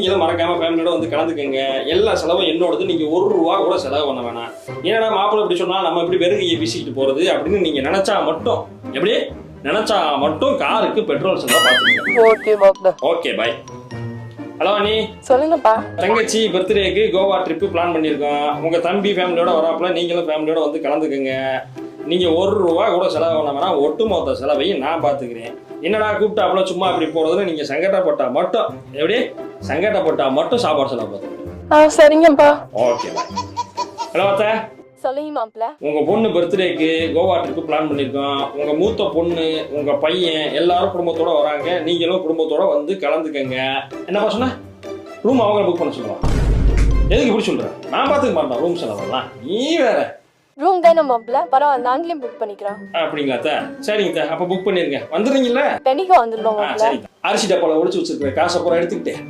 நீங்களும் மறக்காம ஃபேமிலியோட வந்து கலந்துக்கங்க. எல்லா செலவும் என்னோடது. நீங்க ₹1 கூட செலவு பண்ண வேணாம். ஏன்னா மாப்பிள்ளை இப்படி சொன்னா நம்ம இப்படி வெறுங்கையை வீசிக்கிட்டு போறது அப்படின்னு நீங்க நினைச்சா மட்டும் எப்படி நினைச்சா மட்டும் காருக்கு பெட்ரோல் செலவு பார்த்துக்கங்க. ஓகே மாப்ள. Okay bye. ஹலோ அண்ணி. சொல்லுங்கப்பா. தங்கச்சி பர்த்டேக்கு கோவா ட்ரிப்பு பிளான் பண்ணியிருக்கோம். உங்க தம்பி ஃபேமிலியோட வராப்புல நீங்களும் ஃபேமிலியோட வந்து கலந்துக்கங்க. நீங்க ₹1 கூட செலவு பண்ண வேணாம். ஒட்டுமொத்த செலவையும் நான் பார்த்துக்கிறேன். என்னடா கூப்பிட்டாப்புல சும்மா அப்படி போறதுன்னு நீங்க சங்கடப்பட்டா மட்டும் எப்படி சங்கடப்பட்டா மட்டும் சாப்பாடு செலவு பார்த்துக்கிறேன். சரிங்கப்பா. ஓகே. ஹலோ அத்தை. சொல்லுங்க மாப்ள. உங்க பொண்ணு பர்த்டேக்கு கோவா ட்ரிப்பு பிளான் பண்ணியிருக்கோம். உங்க மூத்த பொண்ணு உங்க பையன் எல்லாரும் குடும்பத்தோட வராங்க. நீங்களும் குடும்பத்தோட வந்து கலந்துக்கங்க. என்னப்பா சொன்ன? ரூம் அவங்கள புக் பண்ண சொல்லுவான். எதுக்கு இப்படி சொல்றேன்? நான் பார்த்துக்க மாட்டேன் ரூம் செலவெல்லாம். நீ வேற. ரூம் தானே மாப்ள, பரவாயில்ல நாங்களே புக் பண்ணிக்கிறோம். அப்படிங்களா அத்தை? சரிங்க அப்ப புக் பண்ணிருங்க. வந்துடுறீங்கல்ல? தெனிக்கு வந்துடணும் மாப்ள. சரி. அரிசி டப்பால ஒளிச்சு வச்சிருக்கிற காசை பூரா எடுத்துக்கிட்டேன்